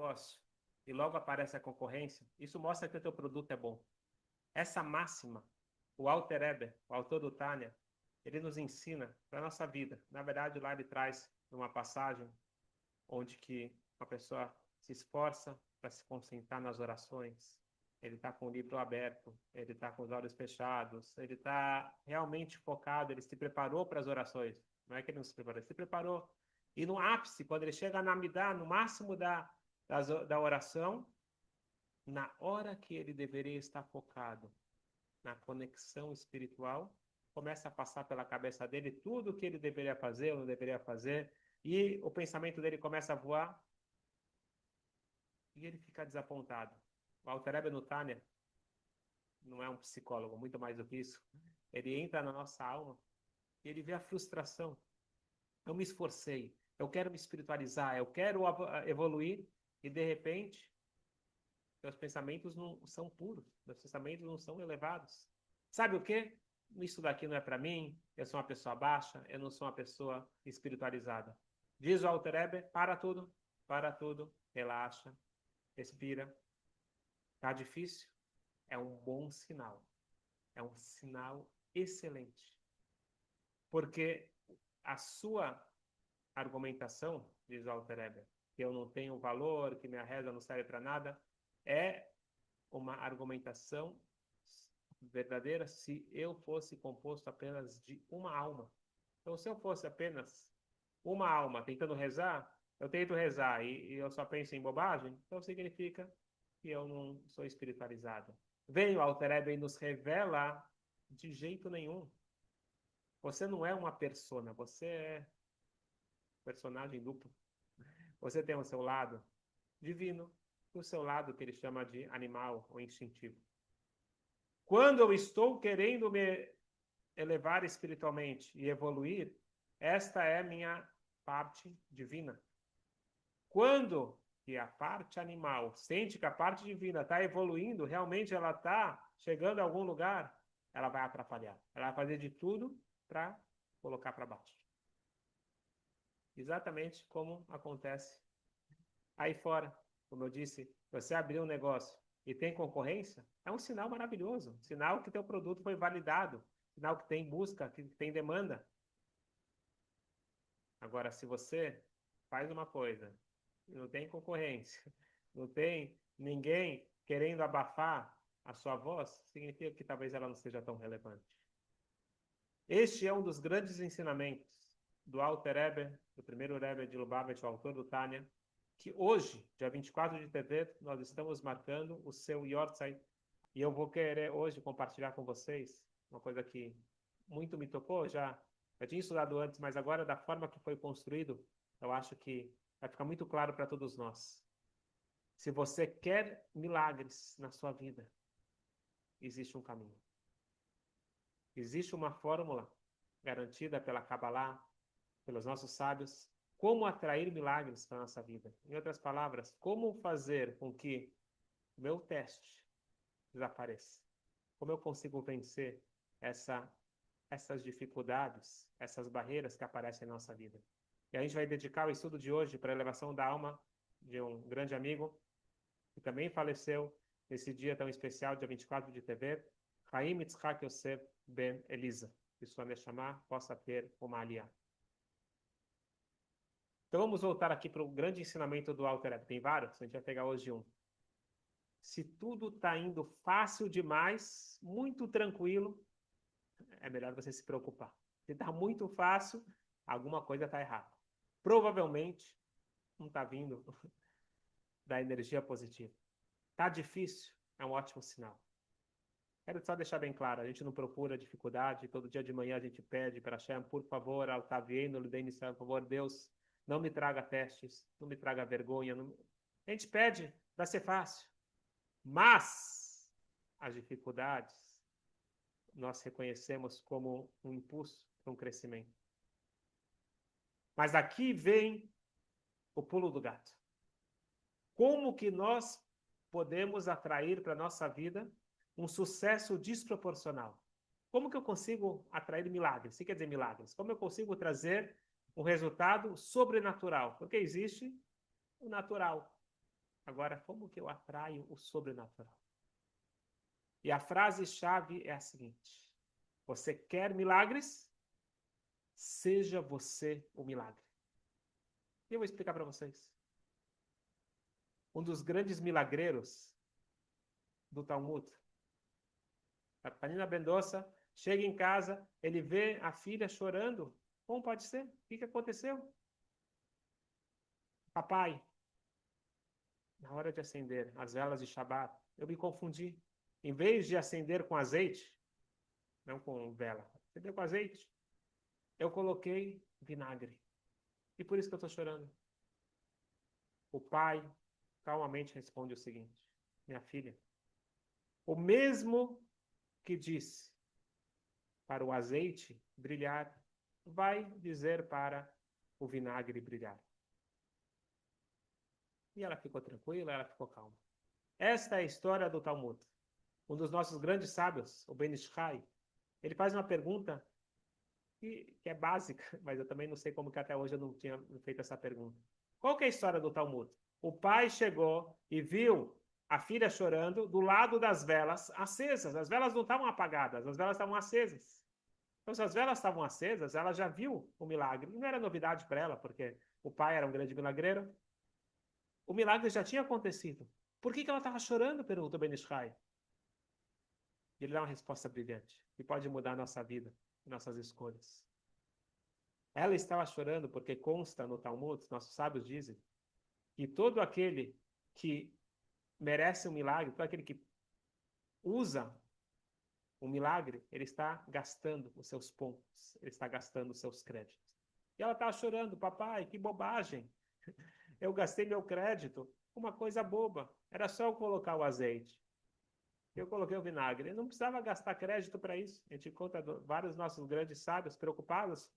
negócio e logo aparece a concorrência, isso mostra que o teu produto é bom. Essa máxima, o Alter Eber, o autor do Tânia, ele nos ensina para a nossa vida. Na verdade, lá ele traz uma passagem onde que uma pessoa se esforça para se concentrar nas orações, ele está com o livro aberto, ele está com os olhos fechados, ele está realmente focado, ele se preparou para as orações. Não é que ele não se preparou, ele se preparou. E no ápice, quando ele chega na Amidá, no máximo da oração, na hora que ele deveria estar focado na conexão espiritual, começa a passar pela cabeça dele tudo o que ele deveria fazer ou não deveria fazer, e o pensamento dele começa a voar, e ele fica desapontado. O Alter Rebbe no Tânia não é um psicólogo, muito mais do que isso. Ele entra na nossa alma e ele vê a frustração. Eu me esforcei, eu quero me espiritualizar, eu quero evoluir, e de repente meus pensamentos não são puros, meus pensamentos não são elevados. Sabe o quê? Isso daqui não é para mim, eu sou uma pessoa baixa, eu não sou uma pessoa espiritualizada. Diz o Alter Rebbe, para tudo, relaxa, respira. Tá difícil? É um bom sinal. É um sinal excelente. Porque a sua argumentação, diz o Alter Rebbe, que eu não tenho valor, que minha reza não serve para nada, é uma argumentação verdadeira se eu fosse composto apenas de uma alma. Então, se eu fosse apenas uma alma tentando rezar, eu tento rezar e eu só penso em bobagem, então significa que eu não sou espiritualizado. Vem o Alter Rebbe e nos revela de jeito nenhum. Você não é uma persona, você é personagem duplo. Você tem o seu lado divino e o seu lado que ele chama de animal ou instintivo. Quando eu estou querendo me elevar espiritualmente e evoluir, esta é minha parte divina. Quando que a parte animal sente que a parte divina está evoluindo, realmente ela está chegando a algum lugar, ela vai atrapalhar. Ela vai fazer de tudo para colocar para baixo. Exatamente como acontece aí fora. Como eu disse, você abrir um negócio e tem concorrência, é um sinal maravilhoso. Sinal que teu produto foi validado. Sinal que tem busca, que tem demanda. Agora, se você faz uma coisa e não tem concorrência, não tem ninguém querendo abafar a sua voz, significa que talvez ela não seja tão relevante. Este é um dos grandes ensinamentos do Alter Rebbe, do primeiro Rebbe de Lubavitch, o autor do Tânia, que hoje, dia 24 de Tevet, nós estamos marcando o seu Yortzeit, e eu vou querer hoje compartilhar com vocês uma coisa que muito me tocou, já tinha estudado antes, mas agora da forma que foi construído, eu acho que vai ficar muito claro para todos nós. Se você quer milagres na sua vida, existe um caminho. Existe uma fórmula garantida pela Kabbalah, pelos nossos sábios, como atrair milagres para a nossa vida. Em outras palavras, como fazer com que o meu teste desapareça. Como eu consigo vencer essas dificuldades, essas barreiras que aparecem na nossa vida. E a gente vai dedicar o estudo de hoje para a elevação da alma de um grande amigo que também faleceu nesse dia tão especial, dia 24 de Tevet, Chaim Yitzhak Yosef Ben Elisa, que sua Neshama possa ter uma aliá. Então vamos voltar aqui para o grande ensinamento do Alter Rebbe. Tem vários, a gente vai pegar hoje um. Se tudo está indo fácil demais, muito tranquilo, é melhor você se preocupar. Se está muito fácil, alguma coisa está errada. Provavelmente não está vindo da energia positiva. Está difícil, é um ótimo sinal. Quero só deixar bem claro, a gente não procura dificuldade, todo dia de manhã a gente pede para Hashem, por favor, por favor, Deus, não me traga testes, não me traga vergonha. Não... A gente pede para ser fácil. Mas as dificuldades nós reconhecemos como um impulso para um crescimento. Mas aqui vem o pulo do gato. Como que nós podemos atrair para a nossa vida um sucesso desproporcional? Como que eu consigo atrair milagres? O que quer dizer milagres? Como eu consigo trazer um resultado sobrenatural? Porque existe o natural. Agora, como que eu atraio o sobrenatural? E a frase-chave é a seguinte: você quer milagres? Seja você o milagre. E eu vou explicar para vocês. Um dos grandes milagreiros do Talmud, Panina Mendonça, chega em casa, ele vê a filha chorando. Como pode ser? O que aconteceu? Papai, na hora de acender as velas de Shabat, eu me confundi. Em vez de acender com azeite, não com vela, acender com azeite, eu coloquei vinagre. E por isso que eu estou chorando. O pai calmamente responde o seguinte: minha filha, o mesmo que disse para o azeite brilhar, vai dizer para o vinagre brilhar. E ela ficou tranquila, ela ficou calma. Esta é a história do Talmud. Um dos nossos grandes sábios, o Ben Ish Chai, ele faz uma pergunta que é básica, mas eu também não sei como que até hoje eu não tinha feito essa pergunta. Qual que é a história do Talmud? O pai chegou e viu a filha chorando do lado das velas acesas. As velas não estavam apagadas, as velas estavam acesas. Então, se as velas estavam acesas, ela já viu o milagre. E não era novidade para ela, porque o pai era um grande milagreiro. O milagre já tinha acontecido. Por que ela estava chorando? Perguntou Ben Ish Chai. E ele dá uma resposta brilhante, que pode mudar a nossa vida, nossas escolhas. Ela estava chorando porque consta no Talmud, nossos sábios dizem, que todo aquele que merece um milagre, todo aquele que usa um milagre, ele está gastando os seus pontos, ele está gastando os seus créditos. E ela estava chorando: papai, que bobagem, eu gastei meu crédito, uma coisa boba, era só eu colocar o azeite. Eu coloquei o vinagre, eu não precisava gastar crédito para isso. A gente encontra vários nossos grandes sábios preocupados,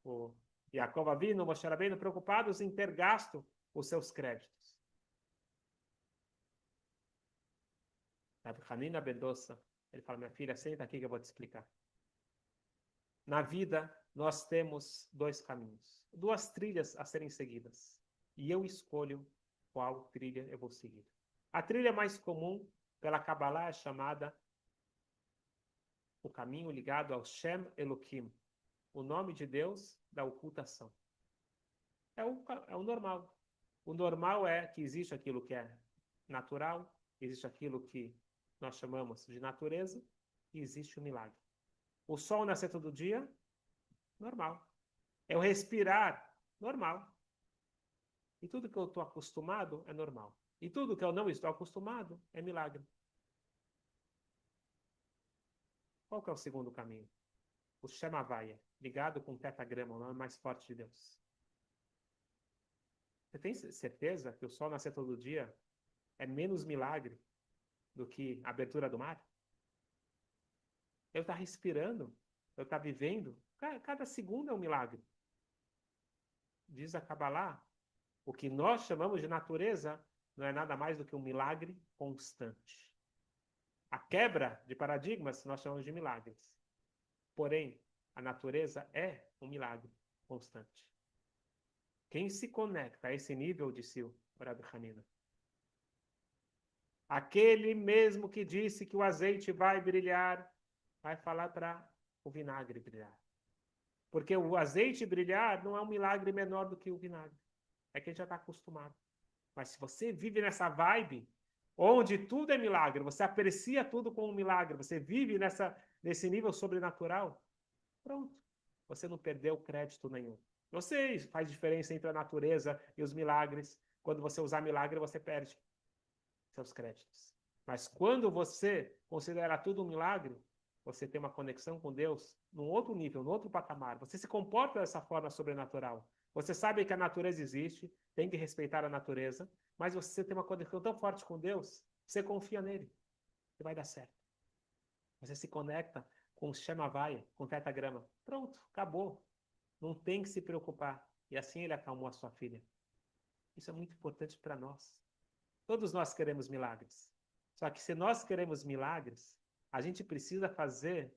o Yaakov Avinu, Moshe Rabbeinu, preocupados em ter gasto os seus créditos. Rabbi Hanina Mendonça, ele fala: minha filha, senta aqui que eu vou te explicar. Na vida, nós temos dois caminhos, duas trilhas a serem seguidas. E eu escolho qual trilha eu vou seguir. A trilha mais comum pela Kabbalah é chamada o caminho ligado ao Shem Elohim, o nome de Deus da ocultação. É o normal. O normal é que existe aquilo que é natural, existe aquilo que nós chamamos de natureza, e existe o milagre. O sol nascer todo dia, normal. É o respirar, normal. E tudo que eu estou acostumado é normal. E tudo que eu não estou acostumado é milagre. Qual que é o segundo caminho? O Shemavaya, ligado com o tetagrama, o nome mais forte de Deus. Você tem certeza que o sol nascer todo dia é menos milagre do que a abertura do mar? Eu estar respirando, eu estar vivendo, cada segundo é um milagre. Diz a Kabbalah, o que nós chamamos de natureza não é nada mais do que um milagre constante. A quebra de paradigmas nós chamamos de milagres. Porém, a natureza é um milagre constante. Quem se conecta a esse nível, disse o Rabbi Hanina, aquele mesmo que disse que o azeite vai brilhar, vai falar para o vinagre brilhar. Porque o azeite brilhar não é um milagre menor do que o vinagre. É que a gente já está acostumado. Mas se você vive nessa vibe, onde tudo é milagre, você aprecia tudo como um milagre, você vive nesse nível sobrenatural, pronto. Você não perdeu crédito nenhum. Eu sei, faz diferença entre a natureza e os milagres. Quando você usar milagre, você perde seus créditos. Mas quando você considera tudo um milagre, você tem uma conexão com Deus num outro nível, num outro patamar. Você se comporta dessa forma sobrenatural. Você sabe que a natureza existe, tem que respeitar a natureza, mas você tem uma conexão tão forte com Deus, você confia nele, que vai dar certo. Você se conecta com o Shemavaya, com o tetagrama. Pronto, acabou. Não tem que se preocupar. E assim ele acalmou a sua filha. Isso é muito importante para nós. Todos nós queremos milagres. Só que se nós queremos milagres, a gente precisa fazer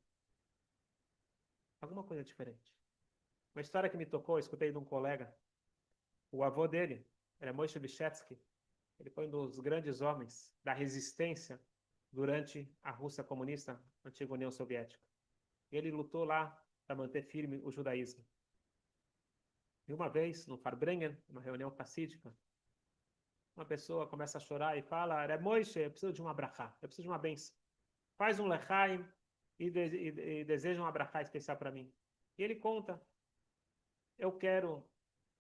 alguma coisa diferente. Uma história que me tocou, eu escutei de um colega. O avô dele era Moshe Vyshetsky. Ele foi um dos grandes homens da resistência durante a Rússia comunista, a antiga União Soviética. Ele lutou lá para manter firme o judaísmo. E uma vez, no Farbrengen, uma reunião cacídica, uma pessoa começa a chorar e fala: Reb Moshe, eu preciso de uma brachá, eu preciso de uma bênção. Faz um lechaim e deseja um brachá especial para mim. E ele conta: eu quero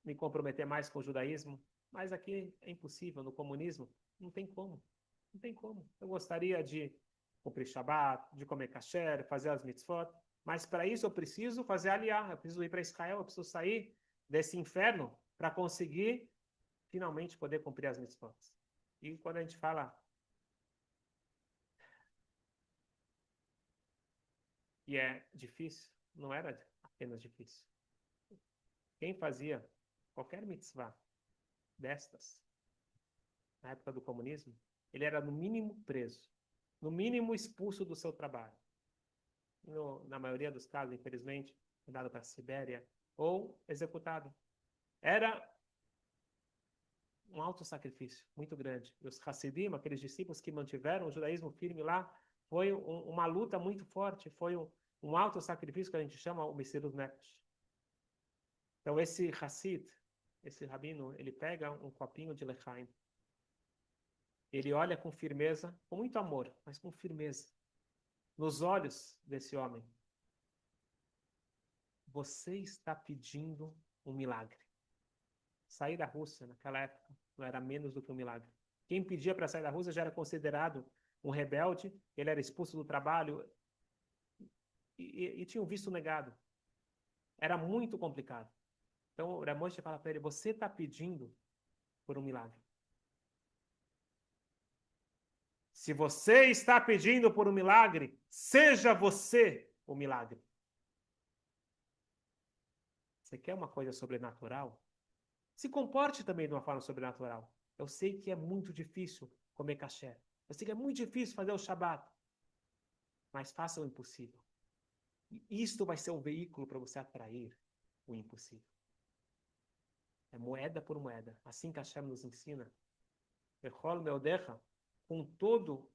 me comprometer mais com o judaísmo, mas aqui é impossível, no comunismo, não tem como. Não tem como. Eu gostaria de cumprir Shabbat, de comer kasher, fazer as mitzvot, mas para isso eu preciso fazer aliá, eu preciso ir para Israel, eu preciso sair desse inferno para conseguir finalmente poder cumprir as mitzvot. E quando a gente fala que é difícil, não era apenas difícil. Quem fazia qualquer mitzvah destas, na época do comunismo, ele era no mínimo preso, no mínimo expulso do seu trabalho. Na maioria dos casos, infelizmente, mandado para a Sibéria ou executado. Era um alto sacrifício muito grande. E os Hassidim, aqueles discípulos que mantiveram o judaísmo firme lá, foi uma luta muito forte, foi um alto sacrifício que a gente chama o Messirut Nefesh. Então esse Hassid, esse rabino, ele pega um copinho de lechaim, ele olha com firmeza, com muito amor, mas com firmeza, nos olhos desse homem. Você está pedindo um milagre. Sair da Rússia, naquela época, não era menos do que um milagre. Quem pedia para sair da Rússia já era considerado um rebelde, ele era expulso do trabalho e tinha o visto negado. Era muito complicado. Então, o Ramoshi fala para ele, você está pedindo por um milagre. Se você está pedindo por um milagre, seja você o milagre. Você quer uma coisa sobrenatural? Se comporte também de uma forma sobrenatural. Eu sei que é muito difícil comer kasher. Eu sei que é muito difícil fazer o Shabat. Mas faça o impossível. E isto vai ser o veículo para você atrair o impossível. É moeda por moeda. Assim que Hashem nos ensina. Echol meodecha, com todo,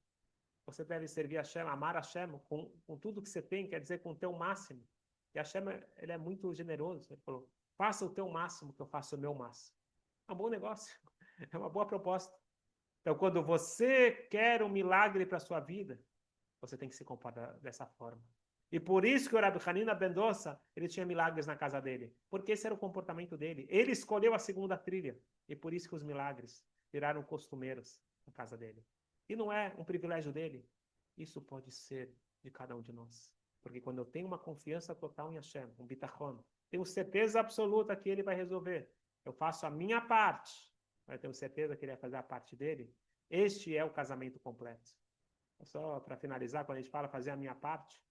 você deve servir a Hashem, amar a Hashem, com tudo que você tem, quer dizer, com o teu máximo. E Hashem, ele é muito generoso. Ele falou, faça o teu máximo, que eu faço o meu máximo. É um bom negócio. É uma boa proposta. Então, quando você quer um milagre para a sua vida, você tem que se comportar dessa forma. E por isso que o Rabbi Hanina ben Dosa, ele tinha milagres na casa dele. Porque esse era o comportamento dele. Ele escolheu a segunda trilha. E por isso que os milagres viraram costumeiros na casa dele. E não é um privilégio dele. Isso pode ser de cada um de nós. Porque quando eu tenho uma confiança total em Hashem, um bitachon, tenho certeza absoluta que ele vai resolver. Eu faço a minha parte. Eu tenho certeza que ele vai fazer a parte dele. Este é o casamento completo. Só para finalizar, quando a gente fala fazer a minha parte,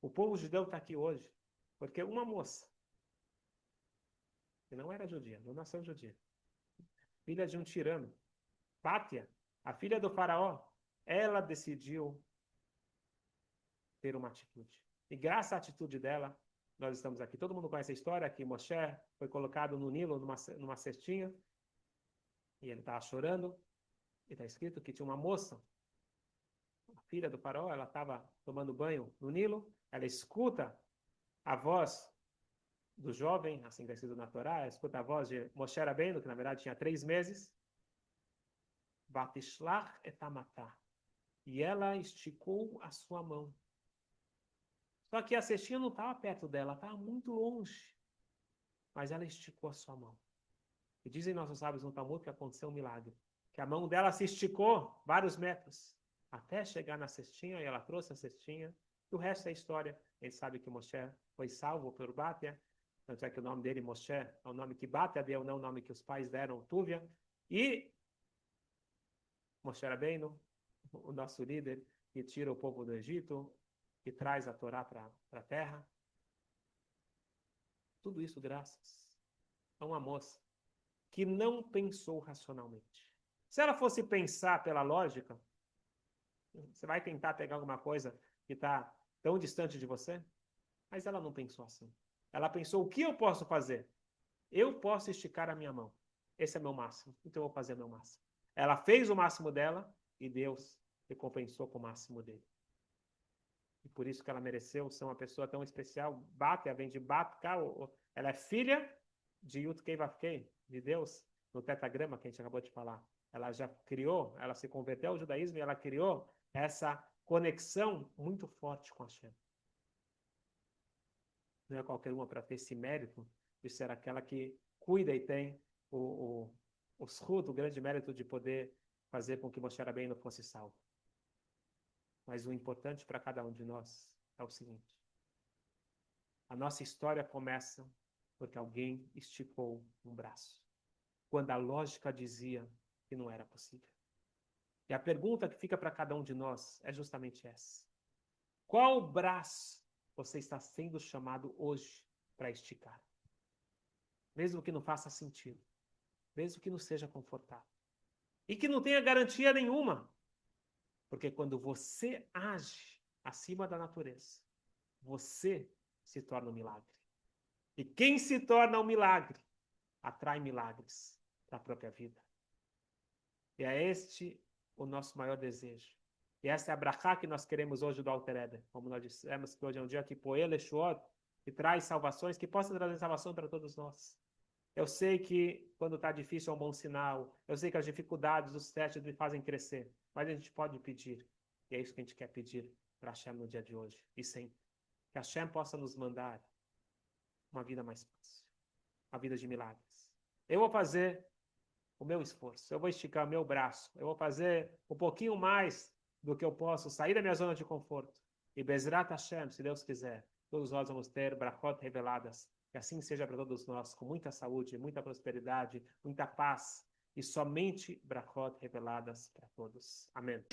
o povo judeu está aqui hoje porque uma moça, que não era judia, não nasceu judia, filha de um tirano, Pátia, a filha do faraó, ela decidiu ter uma atitude. E graças à atitude dela, nós estamos aqui. Todo mundo conhece a história que Moshe foi colocado no Nilo, numa cestinha, e ele estava chorando, e está escrito que tinha uma moça, a filha do faraó, ela estava tomando banho no Nilo, ela escuta a voz do jovem, assim que é escrito na Torá, escuta a voz de Moshe Rabbeinu, que na verdade tinha 3 meses, Batishlach etamatá, e ela esticou a sua mão. Só que a cestinha não estava perto dela, estava muito longe, mas ela esticou a sua mão. E dizem nossos sábios no Talmud que aconteceu um milagre, que a mão dela se esticou vários metros, até chegar na cestinha, e ela trouxe a cestinha, e o resto é história. A gente sabe que Moshe foi salvo por Batia, tanto é que o nome dele, Moshe, é o nome que Batia deu, não o nome que os pais deram, Tuvia. E Moshe Rabbeinu, o nosso líder, que tira o povo do Egito, que traz a Torá para a terra. Tudo isso graças a uma moça que não pensou racionalmente. Se ela fosse pensar pela lógica, você vai tentar pegar alguma coisa que está tão distante de você? Mas ela não pensou assim. Ela pensou, o que eu posso fazer? Eu posso esticar a minha mão. Esse é meu máximo, então eu vou fazer meu máximo. Ela fez o máximo dela e Deus recompensou com o máximo dele. E por isso que ela mereceu ser uma pessoa tão especial. Bate, vem de Batka, ela é filha de Yud-Kei Vav-Kei, de Deus, no tetagrama que a gente acabou de falar. Ela já criou, ela se converteu ao judaísmo e ela criou essa conexão muito forte com Hashem. Não é qualquer uma para ter esse mérito de ser aquela que cuida e tem o grande mérito de poder fazer com que Moshe Rabbeinu fosse salvo. Mas o importante para cada um de nós é o seguinte: a nossa história começa porque alguém esticou um braço, quando a lógica dizia que não era possível. E a pergunta que fica para cada um de nós é justamente essa: qual braço você está sendo chamado hoje para esticar? Mesmo que não faça sentido, mesmo que não seja confortável, e que não tenha garantia nenhuma. Porque quando você age acima da natureza, você se torna um milagre. E quem se torna um milagre, atrai milagres para a própria vida. E é este o nosso maior desejo. E essa é a brachá que nós queremos hoje do Alter Eder. Como nós dissemos que hoje é um dia que Poel Eshuot, que traz salvações, que possa trazer salvação para todos nós. Eu sei que quando está difícil é um bom sinal. Eu sei que as dificuldades, os testes me fazem crescer. Mas a gente pode pedir. E é isso que a gente quer pedir para Hashem no dia de hoje. E sempre. Que Hashem possa nos mandar uma vida mais fácil. Uma vida de milagres. Eu vou fazer o meu esforço. Eu vou esticar o meu braço. Eu vou fazer um pouquinho mais do que eu posso. Sair da minha zona de conforto. E Bezrat Hashem, se Deus quiser, todos nós vamos ter brachot reveladas. Que assim seja para todos nós, com muita saúde, muita prosperidade, muita paz. E somente brachot reveladas para todos. Amém.